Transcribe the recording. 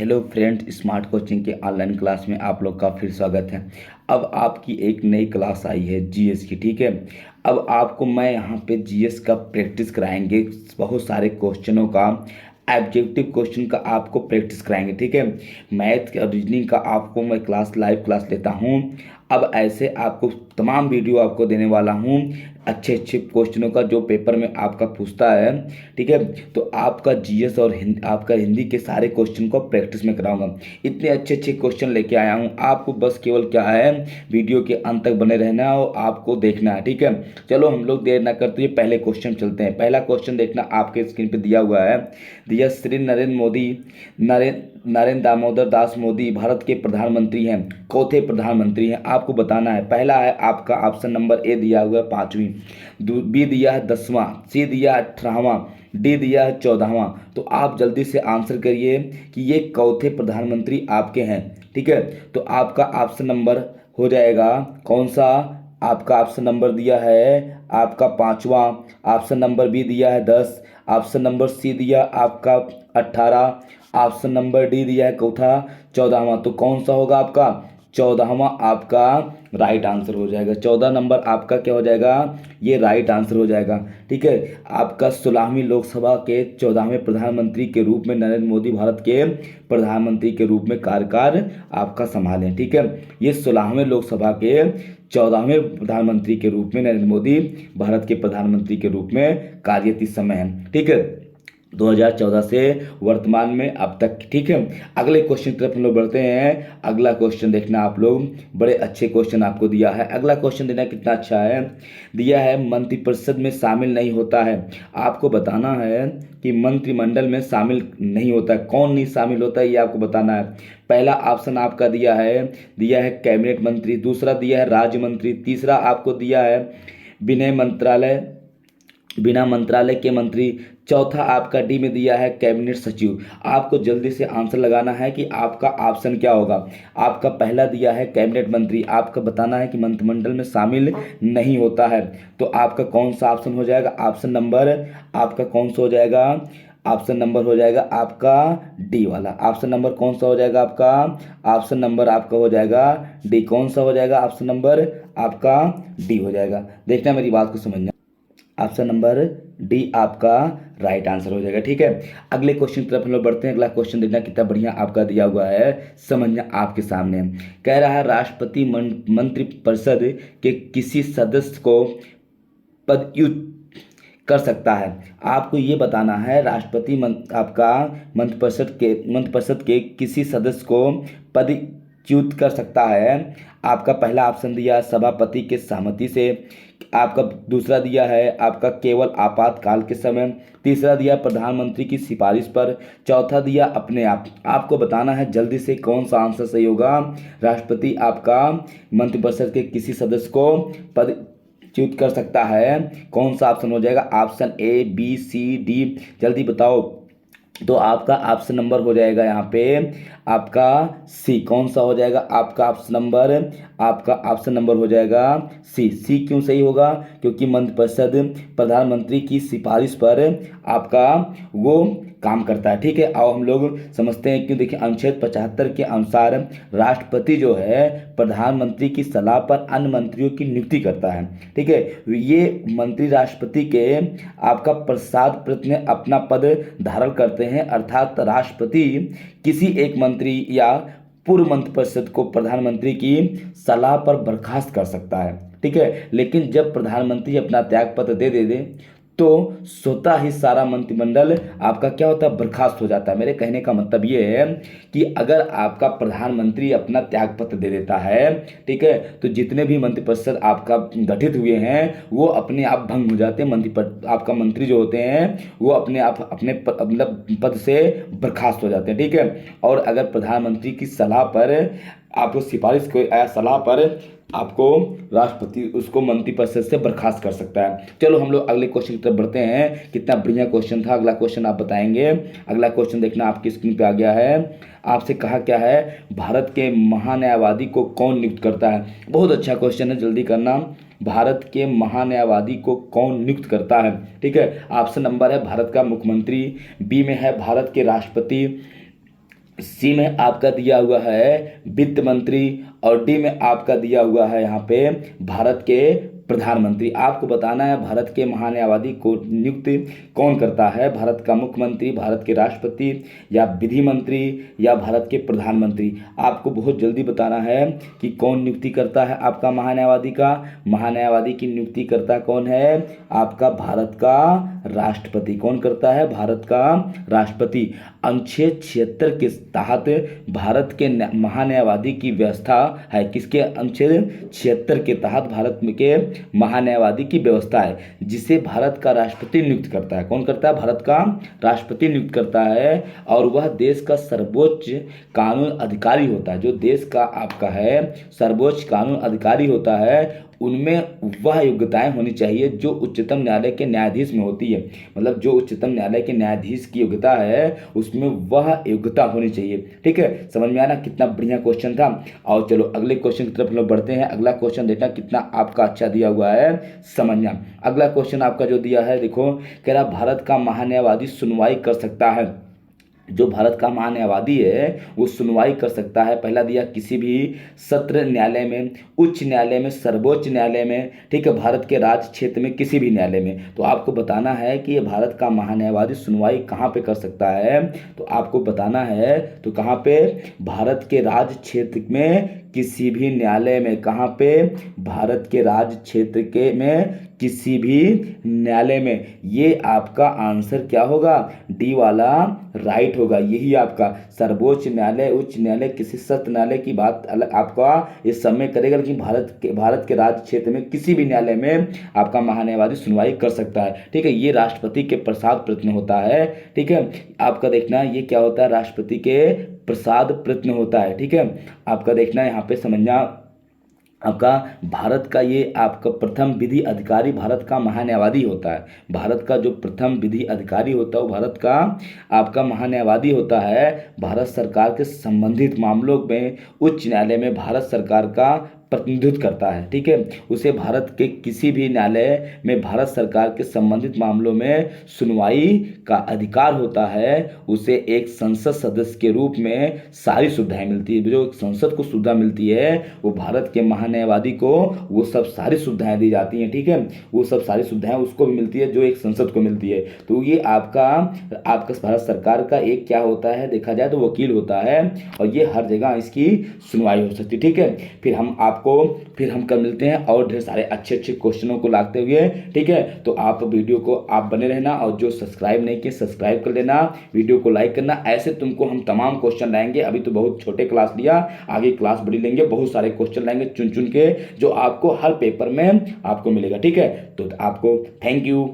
Hello friends, smart coaching के online class में आप लोग का फिर स्वागत है। अब आपकी एक नई क्लास आई है जीएस की। ठीक है, अब आपको मैं यहाँ पे जीएस का प्रैक्टिस कराएंगे। बहुत सारे क्वेश्चनों का, ऑब्जेक्टिव क्वेश्चन का आपको प्रैक्टिस कराएंगे। ठीक है, मैथ और रीजनिंग का आपको मैं लाइव क्लास लेता हूँ। अब ऐसे आपको तमाम वीडियो आपको देने वाला हूँ, अच्छे अच्छे क्वेश्चनों का जो पेपर में आपका पूछता है। ठीक है, तो आपका जीएस और आपका हिंदी के सारे क्वेश्चन को प्रैक्टिस में कराऊंगा। इतने अच्छे अच्छे क्वेश्चन लेके आया हूँ, आपको बस केवल क्या है, वीडियो के अंत तक बने रहना है और आपको देखना है। ठीक है, चलो हम लोग देर ना करते हुए पहले क्वेश्चन चलते हैं। पहला क्वेश्चन देखना, आपके स्क्रीन पे दिया हुआ है। दिया, श्री नरेंद्र दामोदर दास मोदी भारत के प्रधानमंत्री हैं, चौथे प्रधानमंत्री हैं। आपको बताना है। पहला है आपका ऑप्शन नंबर ए दिया हुआ है 5वीं, बी दिया है 10वां, सी दिया है 18वां, डी दिया है 14वां। तो आप जल्दी से आंसर करिए कि ये चौथे प्रधानमंत्री आपके हैं। ठीक है, तो आपका ऑप्शन नंबर हो जाएगा कौन सा? आपका ऑप्शन नंबर दिया है आपका 5वां, ऑप्शन नंबर बी दिया है 10, ऑप्शन नंबर सी दिया आपका 18, ऑप्शन नंबर डी दिया है चौथा 14वां। तो कौन सा होगा आपका? 14वां आपका राइट आंसर हो जाएगा। 14 नंबर आपका क्या हो जाएगा? ये राइट आंसर हो जाएगा। ठीक है, आपका 16वीं लोकसभा के 14वें प्रधानमंत्री के रूप में नरेंद्र मोदी भारत के प्रधानमंत्री के रूप में कार्यकाल आपका संभालें। ठीक है, ये 16वें लोकसभा के 14वें प्रधानमंत्री के रूप में नरेंद्र मोदी भारत के प्रधानमंत्री के रूप में कार्यरत इस समय है। ठीक है, 2014 से वर्तमान में अब तक। ठीक है, अगले क्वेश्चन की तरफ हम लोग बढ़ते हैं। अगला क्वेश्चन देखना आप लोग, बड़े अच्छे क्वेश्चन आपको दिया है। अगला क्वेश्चन देना कितना अच्छा है। दिया है मंत्रिपरिषद में शामिल नहीं होता है। आपको बताना है कि मंत्रिमंडल में शामिल नहीं होता है, कौन नहीं शामिल होता है ये आपको बताना है। पहला ऑप्शन आपका दिया है कैबिनेट मंत्री, दूसरा दिया है राज्य मंत्री, तीसरा आपको दिया है विनय मंत्रालय, बिना मंत्रालय के मंत्री, चौथा आपका डी में दिया है कैबिनेट सचिव। आपको जल्दी से आंसर लगाना है कि आपका ऑप्शन क्या होगा। आपका पहला दिया है कैबिनेट मंत्री, आपका बताना है कि मंत्रिमंडल में शामिल नहीं होता है। तो आपका कौन सा ऑप्शन हो जाएगा? ऑप्शन नंबर आपका कौन सा हो जाएगा? ऑप्शन नंबर हो जाएगा आपका डी वाला। ऑप्शन नंबर कौन सा हो जाएगा आपका? ऑप्शन नंबर आपका हो जाएगा डी। कौन सा हो जाएगा? ऑप्शन नंबर आपका डी हो जाएगा। देखना, मेरी बात को समझना। ऑप्शन नंबर डी आपका राइट आंसर हो जाएगा। ठीक है, अगले क्वेश्चन की तरफ हम लोग बढ़ते हैं। अगला क्वेश्चन देखना कितना बढ़िया आपका दिया हुआ है, समझना आपके सामने है। कह रहा है राष्ट्रपति मंत्रिपरिषद के किसी सदस्य को पदच्युत कर सकता है। आपको ये बताना है आपका मंत्रिपरिषद के किसी सदस्य को पदच्युत कर सकता है। आपका पहला ऑप्शन दिया है सभापति के सहमति से, आपका दूसरा दिया है आपका केवल आपातकाल के समय, तीसरा दिया प्रधानमंत्री की सिफारिश पर, चौथा दिया अपने आप। आपको बताना है जल्दी से कौन सा आंसर सही होगा। राष्ट्रपति आपका मंत्रिपरिषद के किसी सदस्य को पद च्युत कर सकता है, कौन सा ऑप्शन हो जाएगा? Option A, B, C, D, जल्दी बताओ। तो आपका ऑप्शन नंबर हो जाएगा यहाँ पे आपका सी। कौन सा हो जाएगा आपका ऑप्शन नंबर? आपका ऑप्शन नंबर हो जाएगा सी। सी क्यों सही होगा? क्योंकि मंत्रिपरिषद प्रधानमंत्री की सिफारिश पर आपका वो काम करता है। ठीक है, आओ हम लोग समझते हैं क्यों। देखिए, अनुच्छेद 75 के अनुसार राष्ट्रपति जो है प्रधानमंत्री की सलाह पर अन्य मंत्रियों की नियुक्ति करता है। ठीक है, ये मंत्री राष्ट्रपति के आपका प्रसाद प्रति अपना पद धारण करते हैं, अर्थात राष्ट्रपति किसी एक मंत्री या पूर्व मंत्रिपरिषद को प्रधानमंत्री की सलाह पर बर्खास्त कर सकता है। ठीक है, लेकिन जब प्रधानमंत्री अपना त्यागपत्र दे तो स्वतः ही सारा मंत्रिमंडल आपका क्या होता है? बर्खास्त हो जाता है। मेरे कहने का मतलब ये है कि अगर आपका प्रधानमंत्री अपना त्यागपत्र दे देता है, ठीक है, तो जितने भी मंत्रिपरिषद आपका गठित हुए हैं वो अपने आप भंग हो जाते हैं। आपका मंत्री जो होते हैं वो अपने आप अपने मतलब पद से बर्खास्त हो जाते हैं। ठीक है, और अगर प्रधानमंत्री की सलाह पर आपको सिफारिश को या सलाह पर आपको राष्ट्रपति उसको मंत्रिपरिषद से बर्खास्त कर सकता है। चलो हम लोग अगले क्वेश्चन की तरफ बढ़ते हैं। कितना बढ़िया क्वेश्चन था। अगला क्वेश्चन आप बताएंगे। अगला क्वेश्चन देखना आपकी स्क्रीन पे आ गया है। आपसे कहा क्या है, भारत के महान्यायवादी को कौन नियुक्त करता है? बहुत अच्छा क्वेश्चन है, जल्दी करना। भारत के महान्यायवादी को कौन नियुक्त करता है? ठीक है, ऑप्शन नंबर है भारत का मुख्यमंत्री, बी में है भारत के राष्ट्रपति, सी में आपका दिया हुआ है वित्त मंत्री और डी में आपका दिया हुआ है यहाँ पे भारत के प्रधानमंत्री। आपको बताना है भारत के महान्यायवादी को नियुक्त कौन करता है, भारत का मुख्यमंत्री, भारत के राष्ट्रपति या विधि मंत्री या भारत के प्रधानमंत्री। आपको बहुत जल्दी बताना है कि कौन नियुक्ति करता है आपका महान्यायवादी का। महान्यायवादी की नियुक्ति करता कौन है, आपका भारत का राष्ट्रपति। कौन करता है, भारत का राष्ट्रपति। अनुच्छेद 76 के तहत भारत के महान्यायवादी की व्यवस्था है, किसके, अनुच्छेद 76 के तहत भारत के महान्यायवादी की व्यवस्था है, जिसे भारत का राष्ट्रपति नियुक्त करता है। कौन करता है, भारत का राष्ट्रपति नियुक्त करता है। और वह देश का सर्वोच्च कानून अधिकारी होता है। जो देश का आपका है सर्वोच्च कानून अधिकारी होता है, उनमें वह योग्यताएं होनी चाहिए जो उच्चतम न्यायालय के न्यायाधीश में होती है। मतलब जो उच्चतम न्यायालय के न्यायाधीश की योग्यता है उसमें वह योग्यता होनी चाहिए। ठीक है, समझ में आना कितना बढ़िया क्वेश्चन था। और चलो अगले क्वेश्चन की तरफ हम लोग बढ़ते हैं। अगला क्वेश्चन देखना कितना आपका अच्छा दिया हुआ है, समझना। अगला क्वेश्चन आपका जो दिया है, देखो कह रहा भारत का महान्यायवादी सुनवाई कर सकता है। जो भारत का महान्यायवादी है वो सुनवाई कर सकता है। पहला दिया किसी भी सत्र न्यायालय में, उच्च न्यायालय में, सर्वोच्च न्यायालय में, ठीक है, भारत के राज्य क्षेत्र में, किसी भी न्यायालय में। तो आपको बताना है कि ये भारत का महान्यायवादी सुनवाई कहाँ पे कर सकता है। तो आपको बताना है तो कहाँ पे, भारत के राज्य क्षेत्र में किसी भी न्यायालय में। कहाँ पे, भारत के राज्य क्षेत्र के में किसी भी न्यायालय में। ये आपका आंसर क्या होगा, डी वाला राइट होगा। यही आपका सर्वोच्च न्यायालय, उच्च न्यायालय, किसी सत्र न्यायालय की बात अलग आपका इस समय करेगा, लेकिन भारत के राज्य क्षेत्र में किसी भी न्यायालय में आपका महान्यायवादी सुनवाई कर सकता है। ठीक है, ये राष्ट्रपति के प्रसाद प्रश्न होता है। ठीक है, आपका देखना ये क्या होता है, राष्ट्रपति के प्रसाद प्रश्न होता है। ठीक है, आपका देखना यहाँ पे समझना, आपका भारत का ये आपका प्रथम विधि अधिकारी भारत का महान्यायवादी होता है। भारत का जो प्रथम विधि अधिकारी होता है वो भारत का आपका महान्यायवादी होता है। भारत सरकार के संबंधित मामलों में उच्च न्यायालय में भारत सरकार का प्रतिनिधित्व करता है। ठीक है, उसे भारत के किसी भी न्यायालय में भारत सरकार के संबंधित मामलों में सुनवाई का अधिकार होता है। उसे एक संसद सदस्य के रूप में सारी सुविधाएं मिलती है। जो संसद को सुविधा मिलती है वो भारत के महान्यायवादी को वो सब सारी सुविधाएं दी जाती हैं। ठीक है, वो सब सारी सुविधाएं उसको भी मिलती है जो एक संसद को मिलती है। तो ये आपका भारत सरकार का एक क्या होता है, देखा जाए तो वकील होता है, और ये हर जगह इसकी सुनवाई हो सकती है। ठीक है, फिर हम कल मिलते हैं और ढेर सारे अच्छे अच्छे क्वेश्चनों को लाते हुए। ठीक है, तो आप वीडियो को आप बने रहना, और जो सब्सक्राइब नहीं किए सब्सक्राइब कर लेना, वीडियो को लाइक करना। ऐसे तुमको हम तमाम क्वेश्चन लाएंगे। अभी तो बहुत छोटे क्लास लिया, आगे क्लास बड़ी लेंगे, बहुत सारे क्वेश्चन लाएंगे चुन चुन के, जो आपको हर पेपर में आपको मिलेगा। ठीक है, तो आपको थैंक यू।